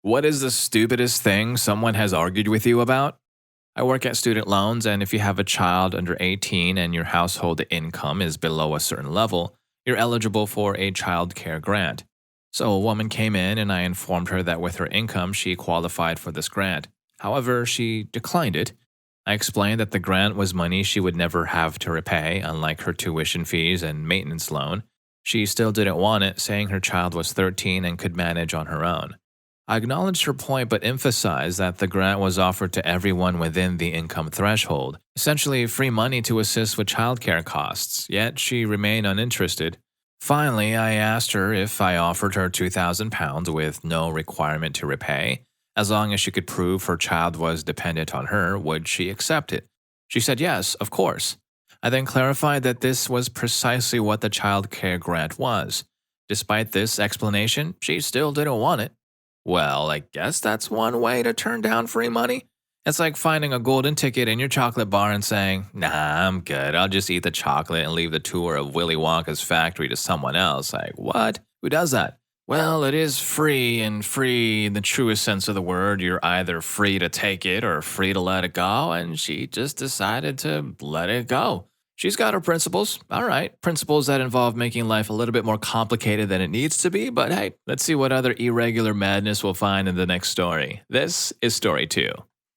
What is the stupidest thing someone has argued with you about? I work at student loans, and if you have a child under 18 and your household income is below a certain level, you're eligible for a child care grant. So a woman came in, and I informed her that with her income, she qualified for this grant. However, she declined it. I explained that the grant was money she would never have to repay, unlike her tuition fees and maintenance loan. She still didn't want it, saying her child was 13 and could manage on her own. I acknowledged her point but emphasized that the grant was offered to everyone within the income threshold, essentially free money to assist with childcare costs, yet she remained uninterested. Finally, I asked her if I offered her £2,000 with no requirement to repay. As long as she could prove her child was dependent on her, would she accept it? She said yes, of course. I then clarified that this was precisely what the child care grant was. Despite this explanation, she still didn't want it. Well, I guess that's one way to turn down free money. It's like finding a golden ticket in your chocolate bar and saying, nah, I'm good. I'll just eat the chocolate and leave the tour of Willy Wonka's factory to someone else. Like, what? Who does that? Well, it is free, and free in the truest sense of the word. You're either free to take it or free to let it go, and she just decided to let it go. She's got her principles. All right, principles that involve making life a little bit more complicated than it needs to be, but hey, let's see what other irregular madness we'll find in the next story. This is story 2.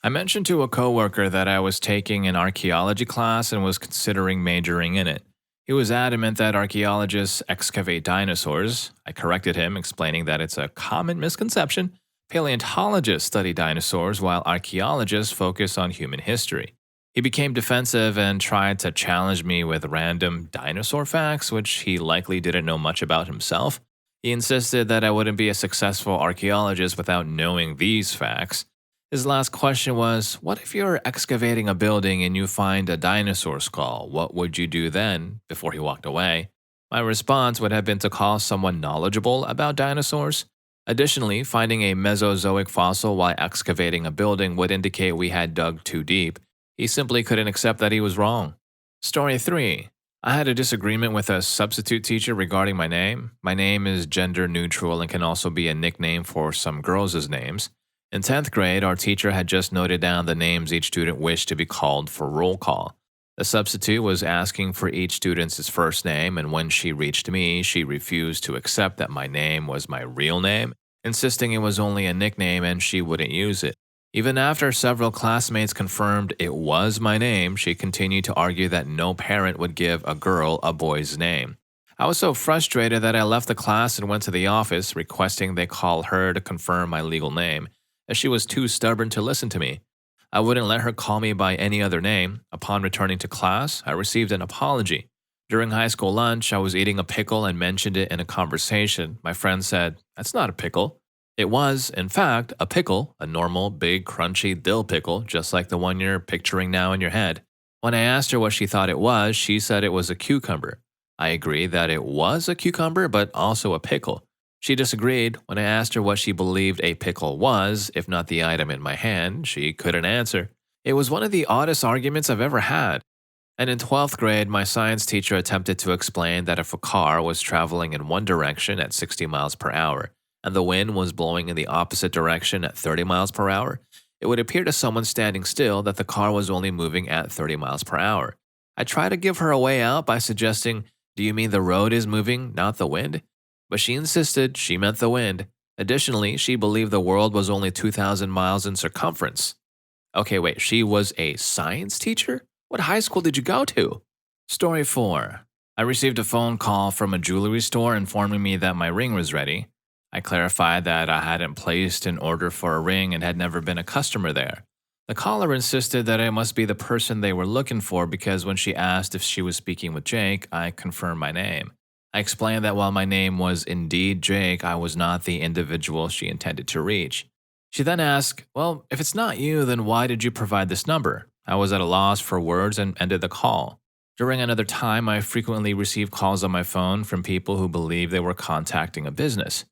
I mentioned to a coworker that I was taking an archaeology class and was considering majoring in it. He was adamant that archaeologists excavate dinosaurs. I corrected him, explaining that it's a common misconception. Paleontologists study dinosaurs while archaeologists focus on human history. He became defensive and tried to challenge me with random dinosaur facts, which he likely didn't know much about himself. He insisted that I wouldn't be a successful archaeologist without knowing these facts. His last question was, what if you're excavating a building and you find a dinosaur skull? What would you do then? Before he walked away. My response would have been to call someone knowledgeable about dinosaurs. Additionally, finding a Mesozoic fossil while excavating a building would indicate we had dug too deep. He simply couldn't accept that he was wrong. Story 3. I had a disagreement with a substitute teacher regarding my name. My name is gender neutral and can also be a nickname for some girls' names. In 10th grade, our teacher had just noted down the names each student wished to be called for roll call. The substitute was asking for each student's first name, and when she reached me, she refused to accept that my name was my real name, insisting it was only a nickname and she wouldn't use it. Even after several classmates confirmed it was my name, she continued to argue that no parent would give a girl a boy's name. I was so frustrated that I left the class and went to the office, requesting they call her to confirm my legal name, as she was too stubborn to listen to me. I wouldn't let her call me by any other name. Upon returning to class, I received an apology. During high school lunch, I was eating a pickle and mentioned it in a conversation. My friend said, "That's not a pickle." It was, in fact, a pickle, a normal, big, crunchy dill pickle, just like the one you're picturing now in your head. When I asked her what she thought it was, she said it was a cucumber. I agreed that it was a cucumber, but also a pickle. She disagreed. When I asked her what she believed a pickle was, if not the item in my hand, she couldn't answer. It was one of the oddest arguments I've ever had. And in 12th grade, my science teacher attempted to explain that if a car was traveling in one direction at 60 miles per hour, and the wind was blowing in the opposite direction at 30 miles per hour, it would appear to someone standing still that the car was only moving at 30 miles per hour. I tried to give her a way out by suggesting, "Do you mean the road is moving, not the wind?" But she insisted she meant the wind. Additionally, she believed the world was only 2,000 miles in circumference. Okay, wait, she was a science teacher? What high school did you go to? Story 4. I received a phone call from a jewelry store informing me that my ring was ready. I clarified that I hadn't placed an order for a ring and had never been a customer there. The caller insisted that I must be the person they were looking for because when she asked if she was speaking with Jake, I confirmed my name. I explained that while my name was indeed Jake, I was not the individual she intended to reach. She then asked, "Well, if it's not you, then why did you provide this number?" I was at a loss for words and ended the call. During another time, I frequently received calls on my phone from people who believed they were contacting a business.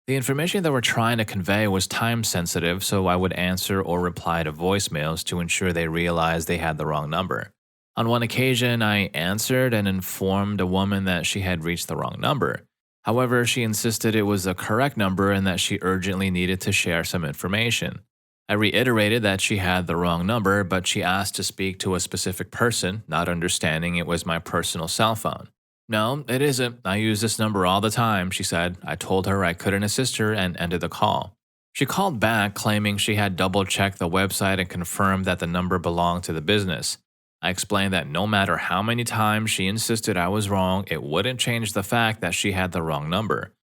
The information they were trying to convey was time sensitive, so I would answer or reply to voicemails to ensure they realized they had the wrong number. On one occasion, I answered and informed a woman that she had reached the wrong number. However, she insisted it was the correct number and that she urgently needed to share some information. I reiterated that she had the wrong number, but she asked to speak to a specific person, not understanding it was my personal cell phone. No, it isn't. I use this number all the time, she said. I told her I couldn't assist her and ended the call. She called back, claiming she had double checked the website and confirmed that the number belonged to the business. I explained that no matter how many times she insisted I was wrong, it wouldn't change the fact that she had the wrong number.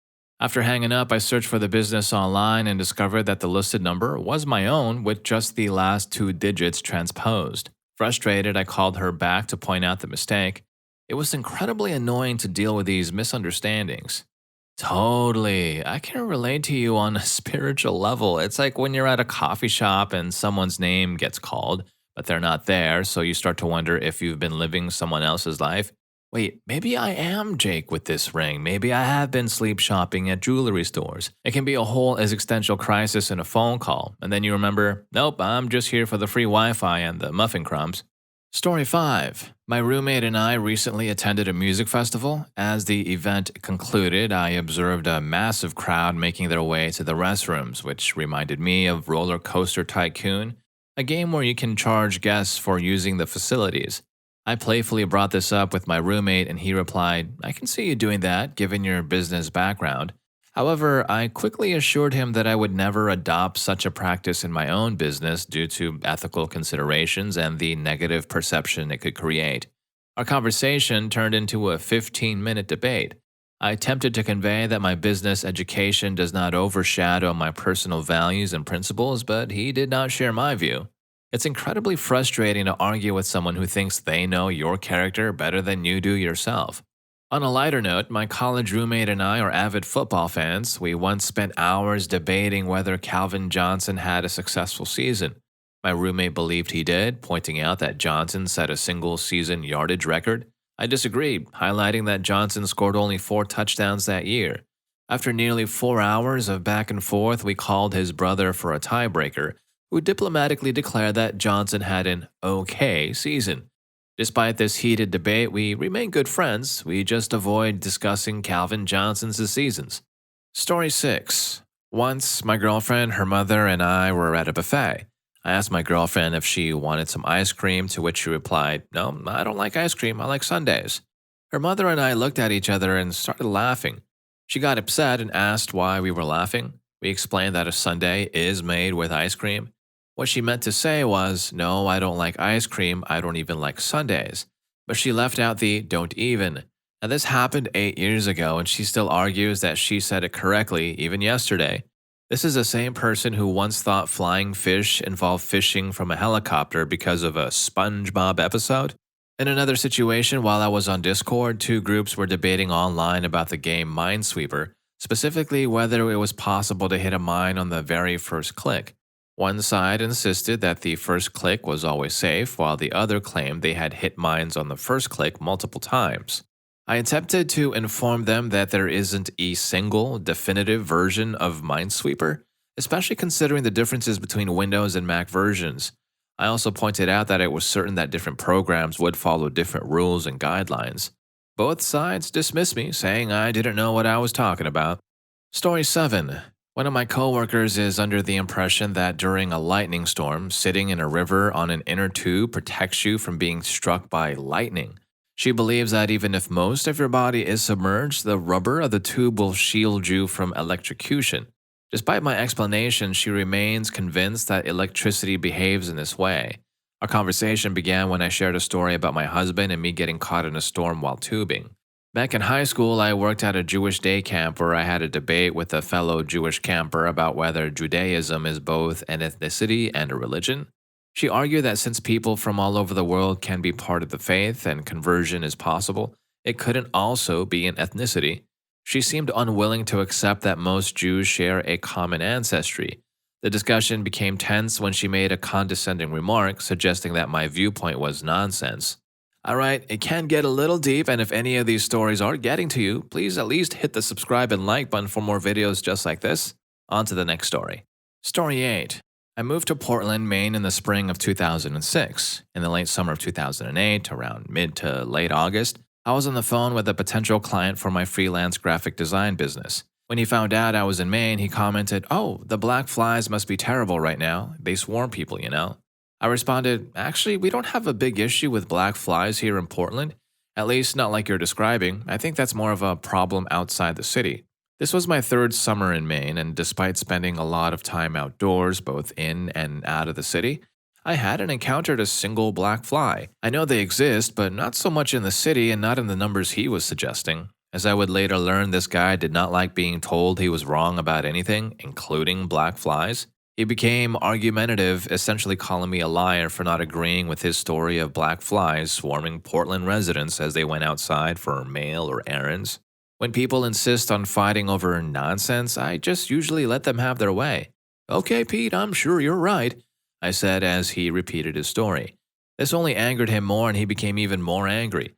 After hanging up, I searched for the business online and discovered that the listed number was my own with just the last 2 digits transposed. Frustrated, I called her back to point out the mistake. It was incredibly annoying to deal with these misunderstandings. Totally. I can relate to you on a spiritual level. It's like when you're at a coffee shop and someone's name gets called, but they're not there, so you start to wonder if you've been living someone else's life. Wait, maybe I am Jake with this ring. Maybe I have been sleep shopping at jewelry stores. It can be a whole existential crisis in a phone call, and then you remember, nope, I'm just here for the free Wi-Fi and the muffin crumbs. Story 5. My roommate and I recently attended a music festival. As the event concluded, I observed a massive crowd making their way to the restrooms, which reminded me of Roller Coaster Tycoon, a game where you can charge guests for using the facilities. I playfully brought this up with my roommate, and he replied, I can see you doing that, given your business background. However, I quickly assured him that I would never adopt such a practice in my own business due to ethical considerations and the negative perception it could create. Our conversation turned into a 15-minute debate. I attempted to convey that my business education does not overshadow my personal values and principles, but he did not share my view. It's incredibly frustrating to argue with someone who thinks they know your character better than you do yourself. On a lighter note, my college roommate and I are avid football fans. We once spent hours debating whether Calvin Johnson had a successful season. My roommate believed he did, pointing out that Johnson set a single-season yardage record. I disagreed, highlighting that Johnson scored only 4 touchdowns that year. After nearly 4 hours of back and forth, we called his brother for a tiebreaker, who diplomatically declared that Johnson had an okay season. Despite this heated debate, we remain good friends. We just avoid discussing Calvin Johnson's seasons. Story 6. Once, my girlfriend, her mother, and I were at a buffet. I asked my girlfriend if she wanted some ice cream, to which she replied, No, I don't like ice cream, I like sundaes. Her mother and I looked at each other and started laughing. She got upset and asked why we were laughing. We explained that a sundae is made with ice cream. What she meant to say was, no, I don't like ice cream, I don't even like sundaes. But she left out the don't even. Now this happened 8 years ago and she still argues that she said it correctly even yesterday. This is the same person who once thought flying fish involved fishing from a helicopter because of a SpongeBob episode. In another situation, while I was on Discord, 2 groups were debating online about the game Minesweeper, specifically whether it was possible to hit a mine on the very first click. One side insisted that the first click was always safe, while the other claimed they had hit mines on the first click multiple times. I attempted to inform them that there isn't a single, definitive version of Minesweeper, especially considering the differences between Windows and Mac versions. I also pointed out that it was certain that different programs would follow different rules and guidelines. Both sides dismissed me, saying I didn't know what I was talking about. Story 7. One of my coworkers is under the impression that during a lightning storm, sitting in a river on an inner tube protects you from being struck by lightning. She believes that even if most of your body is submerged, the rubber of the tube will shield you from electrocution. Despite my explanation, she remains convinced that electricity behaves in this way. Our conversation began when I shared a story about my husband and me getting caught in a storm while tubing. Back in high school, I worked at a Jewish day camp where I had a debate with a fellow Jewish camper about whether Judaism is both an ethnicity and a religion. She argued that since people from all over the world can be part of the faith and conversion is possible, it couldn't also be an ethnicity. She seemed unwilling to accept that most Jews share a common ancestry. The discussion became tense when she made a condescending remark suggesting that my viewpoint was nonsense. Alright, it can get a little deep, and if any of these stories are getting to you, please at least hit the subscribe and like button for more videos just like this. On to the next story. Story 8. I moved to Portland, Maine in the spring of 2006. In the late summer of 2008, around mid to late August, I was on the phone with a potential client for my freelance graphic design business. When he found out I was in Maine, he commented, "Oh, the black flies must be terrible right now. They swarm people, you know." I responded, "Actually, we don't have a big issue with black flies here in Portland. At least not like you're describing. I think that's more of a problem outside the city." This was my third summer in Maine, and despite spending a lot of time outdoors, both in and out of the city, I hadn't encountered a single black fly. I know they exist, but not so much in the city and not in the numbers he was suggesting. As I would later learn, this guy did not like being told he was wrong about anything, including black flies. He became argumentative, essentially calling me a liar for not agreeing with his story of black flies swarming Portland residents as they went outside for mail or errands. When people insist on fighting over nonsense, I just usually let them have their way. "Okay, Pete, I'm sure you're right," I said as he repeated his story. This only angered him more and he became even more angry.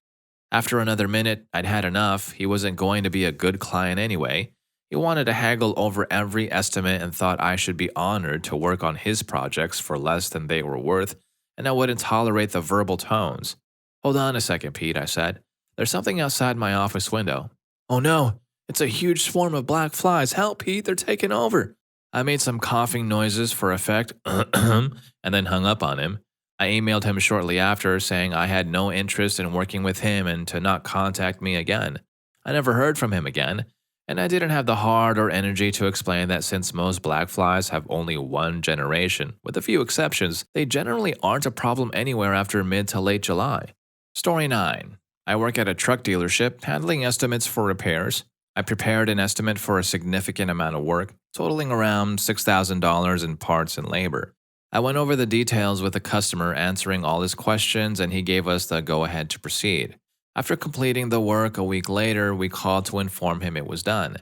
After another minute, I'd had enough. He wasn't going to be a good client anyway. He wanted to haggle over every estimate and thought I should be honored to work on his projects for less than they were worth, and I wouldn't tolerate the verbal tones. "Hold on a second, Pete," I said. "There's something outside my office window." "Oh no, it's a huge swarm of black flies. Help, Pete, they're taking over." I made some coughing noises for effect and then hung up on him. I emailed him shortly after saying I had no interest in working with him and to not contact me again. I never heard from him again, and I didn't have the heart or energy to explain that since most black flies have only one generation, with a few exceptions, they generally aren't a problem anywhere after mid to late July. Story 9. I work at a truck dealership handling estimates for repairs. I prepared an estimate for a significant amount of work, totaling around $6,000 in parts and labor. I went over the details with the customer, answering all his questions, and he gave us the go-ahead to proceed. After completing the work a week later, we called to inform him it was done.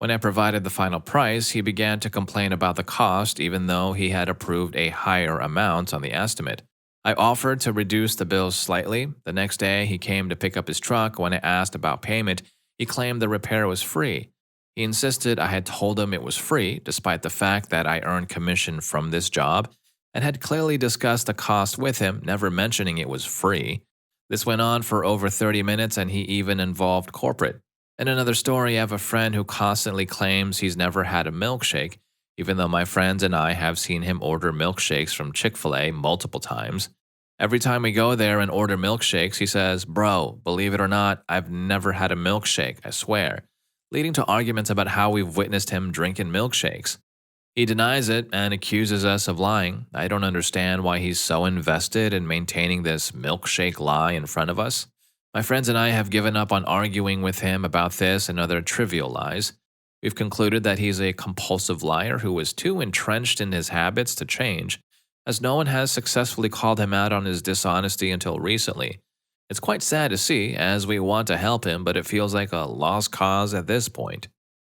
When I provided the final price, he began to complain about the cost, even though he had approved a higher amount on the estimate. I offered to reduce the bill slightly. The next day, he came to pick up his truck. When I asked about payment, he claimed the repair was free. He insisted I had told him it was free, despite the fact that I earned commission from this job, and had clearly discussed the cost with him, never mentioning it was free. This went on for over 30 minutes, and he even involved corporate. In another story, I have a friend who constantly claims he's never had a milkshake, even though my friends and I have seen him order milkshakes from Chick-fil-A multiple times. Every time we go there and order milkshakes, he says, "Bro, believe it or not, I've never had a milkshake, I swear," leading to arguments about how we've witnessed him drinking milkshakes. He denies it and accuses us of lying. I don't understand why he's so invested in maintaining this milkshake lie in front of us. My friends and I have given up on arguing with him about this and other trivial lies. We've concluded that he's a compulsive liar who is too entrenched in his habits to change, as no one has successfully called him out on his dishonesty until recently. It's quite sad to see, as we want to help him, but it feels like a lost cause at this point.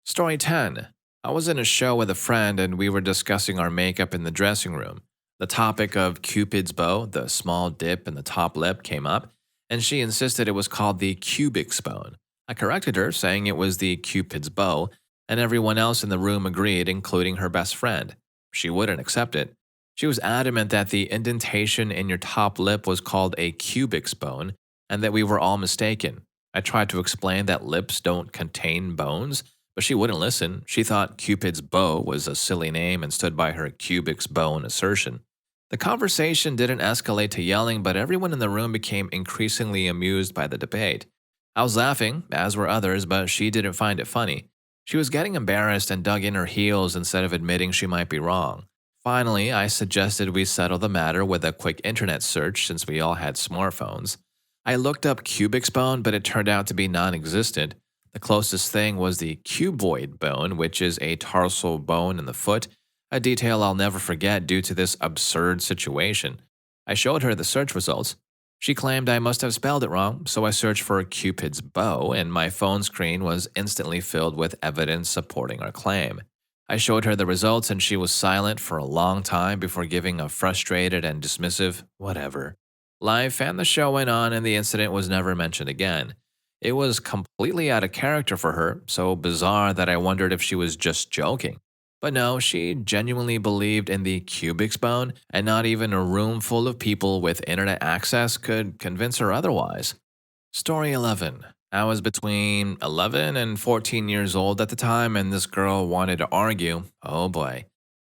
Story 10. I was in a show with a friend and we were discussing our makeup in the dressing room. The topic of Cupid's bow, the small dip in the top lip, came up, and she insisted it was called the cubic's bone. I corrected her, saying it was the Cupid's bow, and everyone else in the room agreed, including her best friend. She wouldn't accept it. She was adamant that the indentation in your top lip was called a cubic's bone, and that we were all mistaken. I tried to explain that lips don't contain bones, but she wouldn't listen. She thought Cupid's bow was a silly name and stood by her cubic's bone assertion. The conversation didn't escalate to yelling, but everyone in the room became increasingly amused by the debate. I was laughing, as were others, but she didn't find it funny. She was getting embarrassed and dug in her heels instead of admitting she might be wrong. Finally, I suggested we settle the matter with a quick internet search since we all had smartphones. I looked up cubic's bone, but it turned out to be non-existent. The closest thing was the cuboid bone, which is a tarsal bone in the foot, a detail I'll never forget due to this absurd situation. I showed her the search results. She claimed I must have spelled it wrong, so I searched for Cupid's bow, and my phone screen was instantly filled with evidence supporting our claim. I showed her the results, and she was silent for a long time before giving a frustrated and dismissive, "Whatever." Life and the show went on, and the incident was never mentioned again. It was completely out of character for her, so bizarre that I wondered if she was just joking. But no, she genuinely believed in the cubic's bone, and not even a room full of people with internet access could convince her otherwise. Story 11. I was between 11 and 14 years old at the time, and this girl wanted to argue. Oh boy.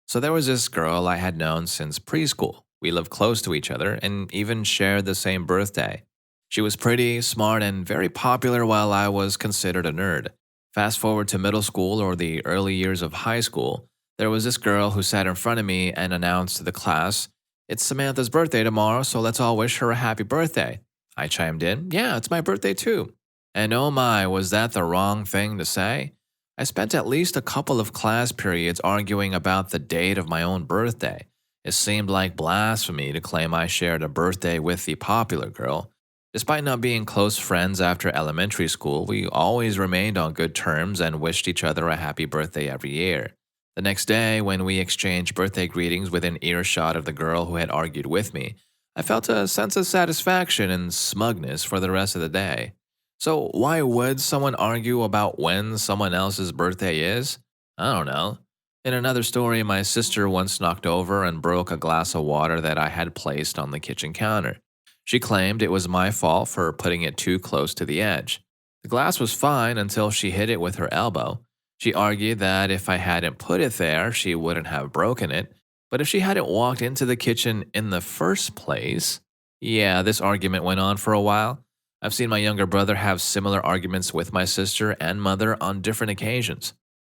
So there was this girl I had known since preschool. We lived close to each other and even shared the same birthday. She was pretty, smart, and very popular while I was considered a nerd. Fast forward to middle school or the early years of high school, there was this girl who sat in front of me and announced to the class, "It's Samantha's birthday tomorrow, so let's all wish her a happy birthday." I chimed in, "Yeah, it's my birthday too." And oh my, was that the wrong thing to say? I spent at least a couple of class periods arguing about the date of my own birthday. It seemed like blasphemy to claim I shared a birthday with the popular girl. Despite not being close friends after elementary school, we always remained on good terms and wished each other a happy birthday every year. The next day, when we exchanged birthday greetings within earshot of the girl who had argued with me, I felt a sense of satisfaction and smugness for the rest of the day. So, why would someone argue about when someone else's birthday is? I don't know. In another story, my sister once knocked over and broke a glass of water that I had placed on the kitchen counter. She claimed it was my fault for putting it too close to the edge. The glass was fine until she hit it with her elbow. She argued that if I hadn't put it there, she wouldn't have broken it. But if she hadn't walked into the kitchen in the first place, yeah, this argument went on for a while. I've seen my younger brother have similar arguments with my sister and mother on different occasions.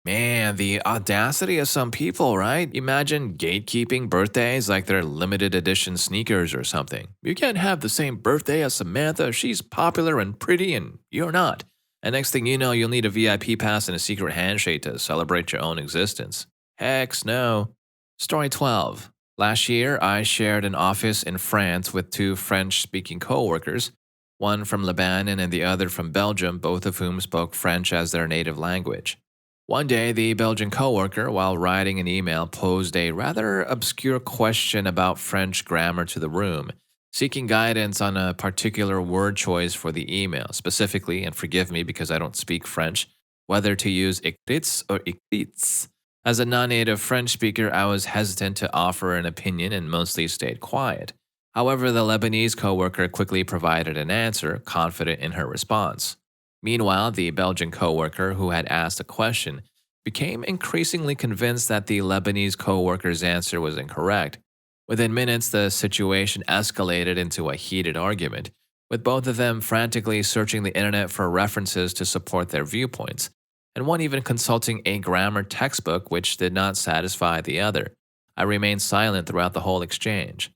Man, the audacity of some people, right? Imagine gatekeeping birthdays like they're limited edition sneakers or something. You can't have the same birthday as Samantha. She's popular and pretty, and you're not. And next thing you know, you'll need a VIP pass and a secret handshake to celebrate your own existence. Hex no. Story 12. Last year, I shared an office in France with two French-speaking coworkers, one from Lebanon and the other from Belgium, both of whom spoke French as their native language. One day, the Belgian coworker, while writing an email, posed a rather obscure question about French grammar to the room, seeking guidance on a particular word choice for the email, specifically, and forgive me because I don't speak French, whether to use écrits or écrits. As a non-native French speaker, I was hesitant to offer an opinion and mostly stayed quiet. However, the Lebanese coworker quickly provided an answer, confident in her response. Meanwhile, the Belgian coworker who had asked a question became increasingly convinced that the Lebanese coworker's answer was incorrect. Within minutes, the situation escalated into a heated argument, with both of them frantically searching the internet for references to support their viewpoints, and one even consulting a grammar textbook which did not satisfy the other. I remained silent throughout the whole exchange.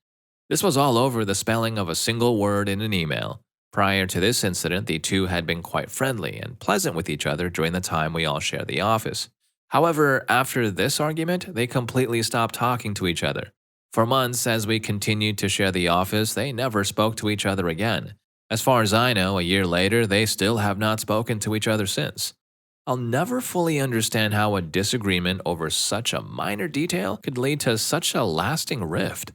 This was all over the spelling of a single word in an email. Prior to this incident, the two had been quite friendly and pleasant with each other during the time we all shared the office. However, after this argument, they completely stopped talking to each other. For months, as we continued to share the office, they never spoke to each other again. As far as I know, a year later, they still have not spoken to each other since. I'll never fully understand how a disagreement over such a minor detail could lead to such a lasting rift.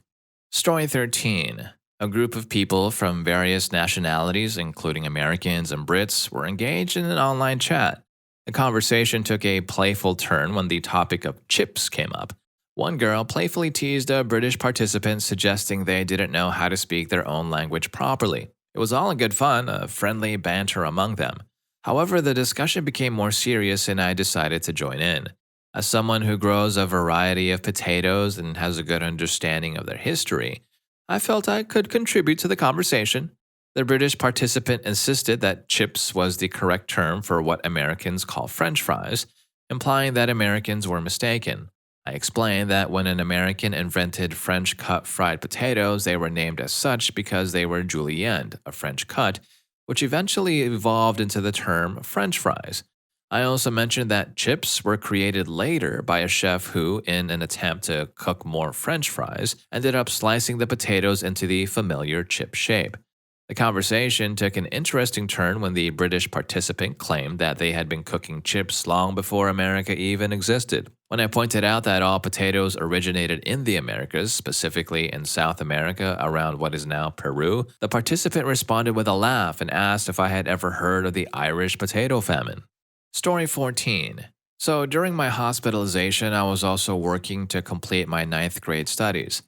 Story 13. A group of people from various nationalities, including Americans and Brits, were engaged in an online chat. The conversation took a playful turn when the topic of chips came up. One girl playfully teased a British participant, suggesting they didn't know how to speak their own language properly. It was all in good fun, a friendly banter among them. However, the discussion became more serious and I decided to join in. As someone who grows a variety of potatoes and has a good understanding of their history, I felt I could contribute to the conversation. The British participant insisted that chips was the correct term for what Americans call French fries, implying that Americans were mistaken. I explained that when an American invented French cut fried potatoes, they were named as such because they were julienne, a French cut, which eventually evolved into the term French fries. I also mentioned that chips were created later by a chef who, in an attempt to cook more French fries, ended up slicing the potatoes into the familiar chip shape. The conversation took an interesting turn when the British participant claimed that they had been cooking chips long before America even existed. When I pointed out that all potatoes originated in the Americas, specifically in South America around what is now Peru, the participant responded with a laugh and asked if I had ever heard of the Irish potato famine. Story 14. So during my hospitalization, I was also working to complete my ninth grade studies.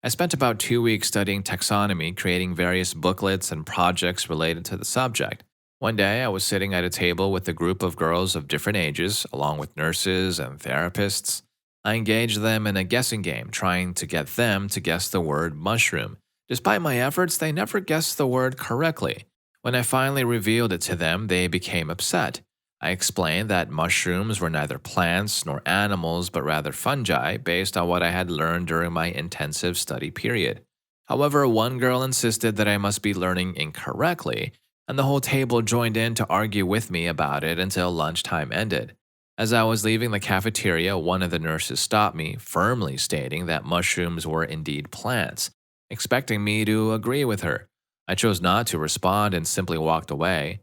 I spent about 2 weeks studying taxonomy, creating various booklets and projects related to the subject. One day, I was sitting at a table with a group of girls of different ages, along with nurses and therapists. I engaged them in a guessing game, trying to get them to guess the word mushroom. Despite my efforts, they never guessed the word correctly. When I finally revealed it to them, they became upset. I explained that mushrooms were neither plants nor animals, but rather fungi, based on what I had learned during my intensive study period. However, one girl insisted that I must be learning incorrectly, and the whole table joined in to argue with me about it until lunchtime ended. As I was leaving the cafeteria, one of the nurses stopped me, firmly stating that mushrooms were indeed plants, expecting me to agree with her. I chose not to respond and simply walked away.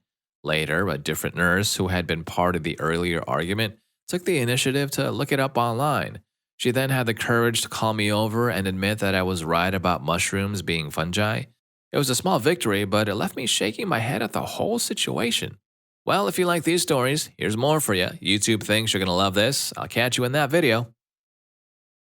Later, a different nurse who had been part of the earlier argument took the initiative to look it up online. She then had the courage to call me over and admit that I was right about mushrooms being fungi. It was a small victory, but it left me shaking my head at the whole situation. Well, if you like these stories, here's more for you. YouTube thinks you're going to love this. I'll catch you in that video.